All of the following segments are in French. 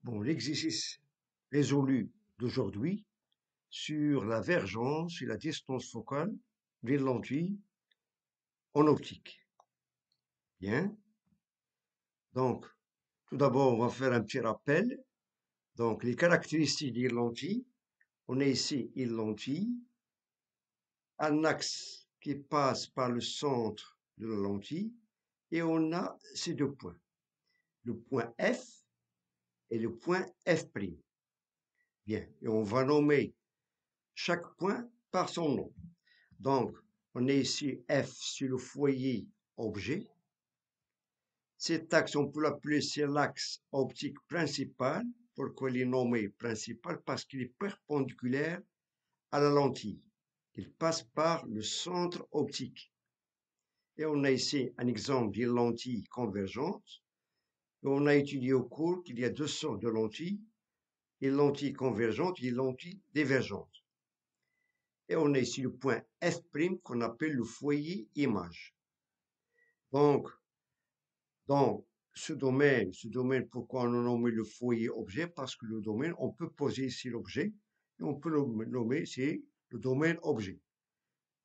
Bon, l'exercice résolu d'aujourd'hui sur la vergence et la distance focale des lentilles en optique. Bien. Donc, tout d'abord, on va faire un petit rappel. Donc, les caractéristiques des lentilles. On a ici une lentille, un axe qui passe par le centre de la lentille, et on a ces deux points, le point F et le point F'. Bien, et on va nommer chaque point par son nom. Donc, on a ici F sur le foyer objet. Cet axe, on peut l'appeler c'est l'axe optique principal. Pourquoi il est nommé principal? Parce qu'il est perpendiculaire à la lentille. Il passe par le centre optique. Et on a ici un exemple d'une lentille convergente. Et on a étudié au cours qu'il y a deux sortes de lentilles, une lentille convergente et une lentille divergente. Et on a ici le point F' qu'on appelle le foyer image. Donc, dans ce domaine, pourquoi on a nommé le foyer objet? Parce que le domaine, on peut poser ici l'objet et on peut le nommer, c'est le domaine objet.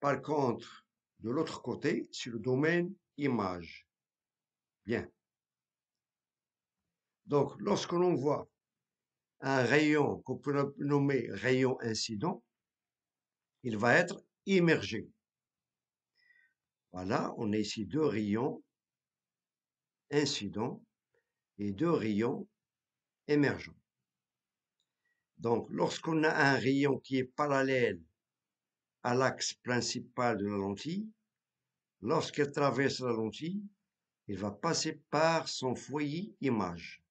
Par contre, de l'autre côté, c'est le domaine image. Bien. Donc, lorsque l'on voit un rayon qu'on peut nommer rayon incident, il va être immergé. Voilà, on a ici deux rayons incidents et deux rayons émergents. Donc, lorsqu'on a un rayon qui est parallèle à l'axe principal de la lentille, lorsqu'elle traverse la lentille, il va passer par son foyer image.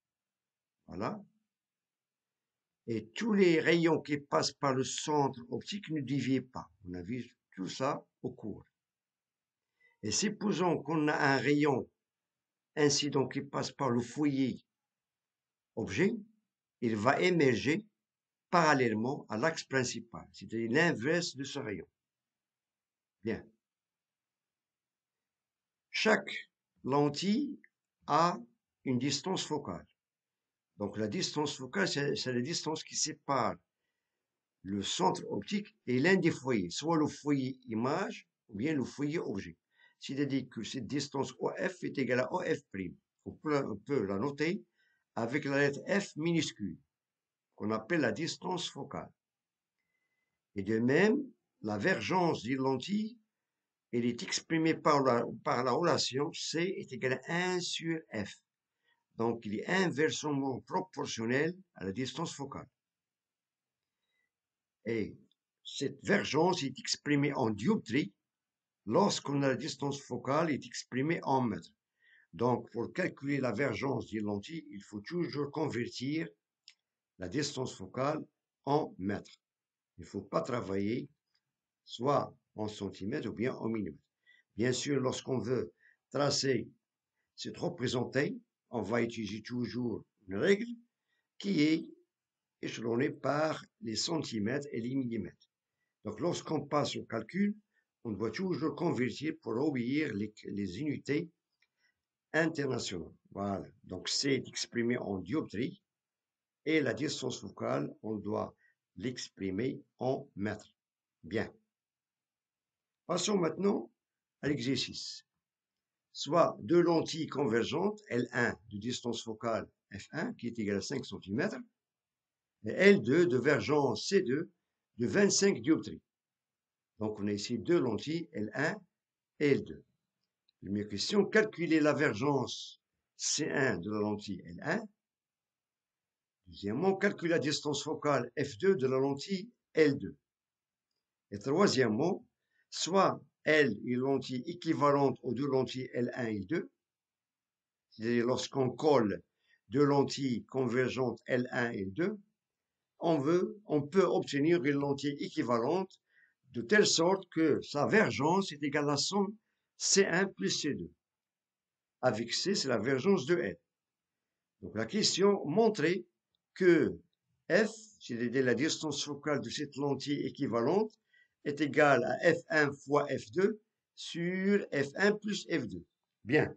Voilà. Et tous les rayons qui passent par le centre optique ne dévient pas. On a vu tout ça au cours. Et supposons qu'on a un rayon incident qui passe par le foyer objet, il va émerger parallèlement à l'axe principal, c'est-à-dire l'inverse de ce rayon. Bien. Chaque lentille a une distance focale. Donc la distance focale, c'est la distance qui sépare le centre optique et l'un des foyers, soit le foyer image ou bien le foyer objet. C'est-à-dire que cette distance OF est égale à OF'. On peut la noter avec la lettre F minuscule, qu'on appelle la distance focale. Et de même, la vergence d'une lentille, elle est exprimée par la relation C est égale à 1 sur F. Donc, il est inversement proportionnel à la distance focale. Et cette vergence est exprimée en dioptrie lorsqu'on a la distance focale est exprimée en mètres. Donc, pour calculer la vergence d'une lentille, il faut toujours convertir la distance focale en mètres. Il ne faut pas travailler soit en centimètres ou bien en millimètres. Bien sûr, lorsqu'on veut tracer cette représentée, on va utiliser toujours une règle qui est échelonnée par les centimètres et les millimètres. Donc, lorsqu'on passe au calcul, on doit toujours convertir pour obéir les unités internationales. Voilà. Donc, c'est exprimé en dioptrie et la distance focale, on doit l'exprimer en mètres. Bien. Passons maintenant à l'exercice. Soit deux lentilles convergentes, L1 de distance focale F1 qui est égale à 5 cm et L2 de vergence C2 de 25 dioptries. Donc on a ici deux lentilles L1 et L2. Première question, calculer la vergence C1 de la lentille L1. Deuxièmement, calculer la distance focale F2 de la lentille L2. Et troisièmement, soit L est une lentille équivalente aux deux lentilles L1 et L2, c'est-à-dire lorsqu'on colle deux lentilles convergentes L1 et L2, on peut obtenir une lentille équivalente de telle sorte que sa vergence est égale à la somme C1 plus C2. Avec C, c'est la vergence de L. Donc la question montrait que F, c'est-à-dire la distance focale de cette lentille équivalente, est égale à F1 fois F2 sur F1 plus F2. Bien.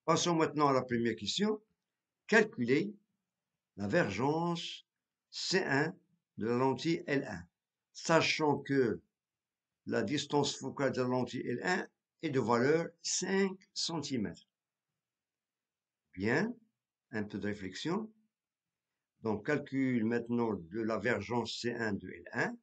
Passons maintenant à la première question. Calculer la vergence C1 de la lentille L1, sachant que la distance focale de la lentille L1 est de valeur 5 cm. Bien, un peu de réflexion. Donc, calcul maintenant de la vergence C1 de L1.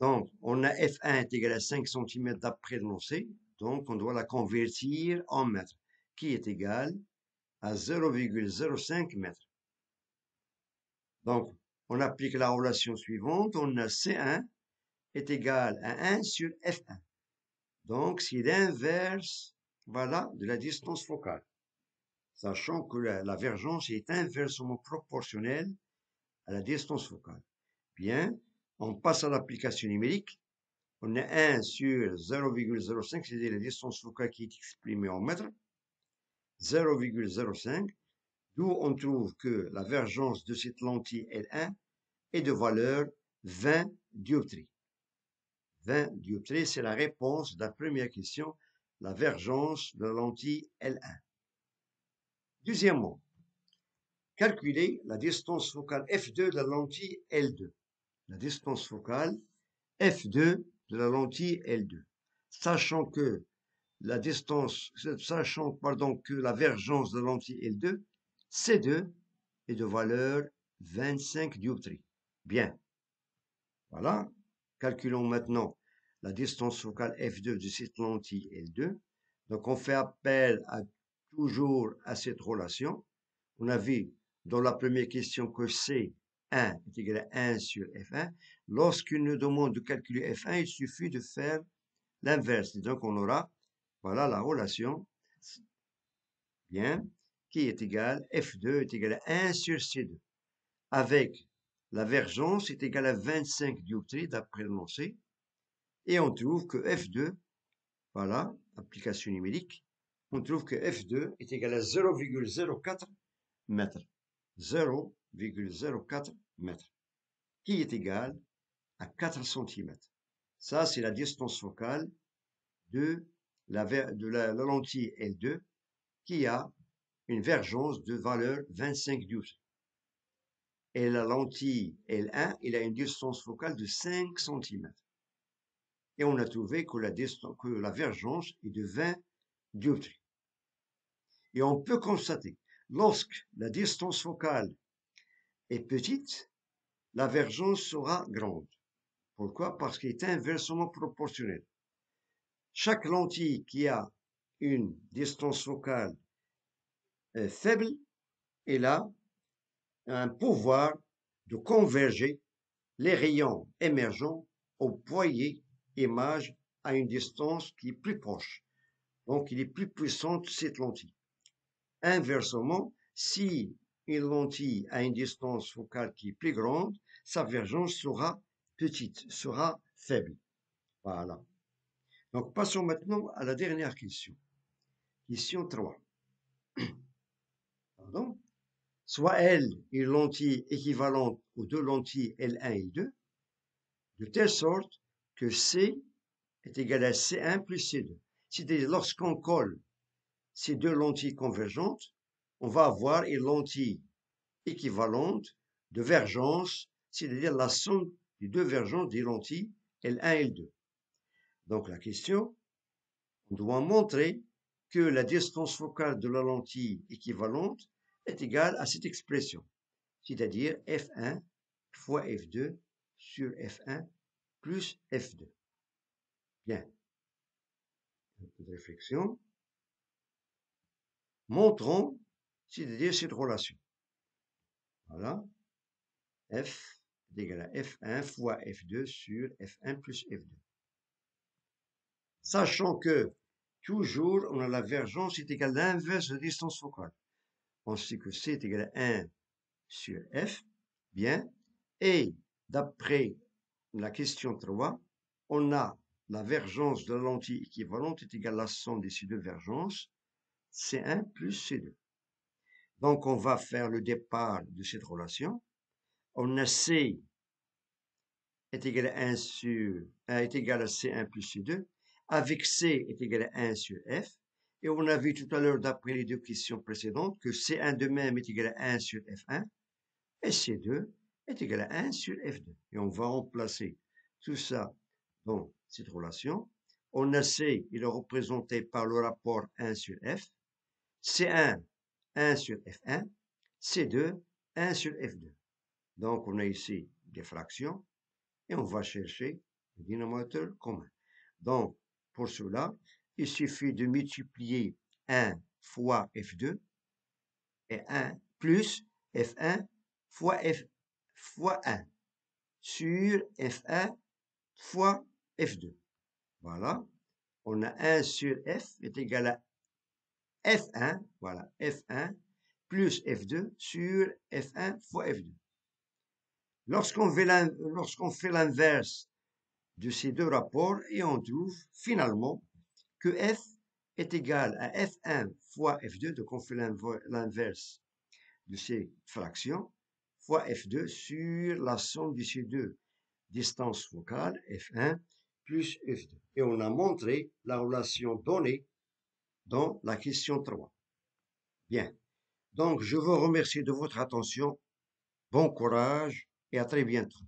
Donc, on a F1 est égal à 5 cm d'après le lancé. Donc, on doit la convertir en mètres, qui est égal à 0,05 mètres. Donc, on applique la relation suivante. On a C1 est égal à 1 sur F1. Donc, c'est l'inverse, voilà, de la distance focale. Sachant que la vergence est inversement proportionnelle à la distance focale. Bien, on passe à l'application numérique. On a 1 sur 0,05, c'est-à-dire la distance focale qui est exprimée en mètres. 0,05, d'où on trouve que la vergence de cette lentille L1 est de valeur 20 dioptries. 20 dioptries, c'est la réponse de la première question, la vergence de la lentille L1. Deuxièmement, calculer la distance focale F2 de la lentille L2. La distance focale F2 de la lentille L2. Sachant que la vergence de la lentille L2, C2 est de valeur 25 dioptries. Bien. Voilà. Calculons maintenant la distance focale F2 de cette lentille L2. Donc, on fait appel toujours à cette relation. On a vu dans la première question que C1 est égal à 1 sur F1. Lorsqu'il nous demande de calculer F1, il suffit de faire l'inverse. Donc, on aura, voilà la relation, bien, qui est égale, F2 est égal à 1 sur C2. Avec la vergence est égale à 25 dioptries d'après le lancé. Et on trouve que F2, voilà, application numérique, on trouve que F2 est égal à 0,04 mètres. 0,04 mètres, qui est égal à 4 cm. Ça, c'est la distance focale de la lentille L2 qui a une vergence de valeur 25 dioptries. Et la lentille L1, il a une distance focale de 5 cm. Et on a trouvé que la vergence est de 20 dioptries. Et on peut constater, lorsque la distance focale est petite, la vergence sera grande. Pourquoi? Parce qu'elle est inversement proportionnelle. Chaque lentille qui a une distance focale faible, elle a un pouvoir de converger les rayons émergents au foyer image à une distance qui est plus proche. Donc, il est plus puissante cette lentille. Inversement, si une lentille a une distance focale qui est plus grande, sa vergence sera petite, sera faible. Voilà. Donc, passons maintenant à la dernière question. Question 3. Pardon. Soit L une lentille équivalente aux deux lentilles L1 et L2, de telle sorte que C est égal à C1 plus C2. C'est-à-dire, lorsqu'on colle ces deux lentilles convergentes, on va avoir une lentille équivalente de vergence, c'est-à-dire la somme des deux vergences des lentilles L1 et L2. Donc la question, on doit montrer que la distance focale de la lentille équivalente est égale à cette expression, c'est-à-dire F1 fois F2 sur F1 plus F2. Bien. Un peu de réflexion. Montrons, c'est-à-dire cette relation. Voilà. F est égal à F1 fois F2 sur F1 plus F2. Sachant que, toujours, on a la vergence est égale à l'inverse de la distance focale. On sait que C est égal à 1 sur F, bien, et d'après la question 3, on a la vergence de la lentille équivalente est égale à la somme de ces deux vergences, C1 plus C2. Donc, on va faire le départ de cette relation. On a C est égal à 1 sur, est égal à C1 plus C2, avec C est égal à 1 sur F, Et on a vu tout à l'heure, d'après les deux questions précédentes, que C1 de même est égal à 1 sur F1 et C2 est égal à 1 sur F2. Et on va remplacer tout ça dans cette relation. On a C, il est représenté par le rapport 1 sur F. C1, 1 sur F1. C2, 1 sur F2. Donc, on a ici des fractions et on va chercher le dénominateur commun. Donc, pour cela, il suffit de multiplier 1 fois F2 et 1 plus F1 fois F fois 1 sur F1 fois F2. Voilà. On a 1 sur F est égal à F1, voilà, F1 plus F2 sur F1 fois F2. Lorsqu'on fait l'inverse de ces deux rapports, et on trouve finalement que F est égal à F1 fois F2, donc on fait l'inverse de ces fractions, fois F2 sur la somme de ces deux distances focales, F1 plus F2. Et on a montré la relation donnée dans la question 3. Bien. Donc, je vous remercie de votre attention. Bon courage et à très bientôt.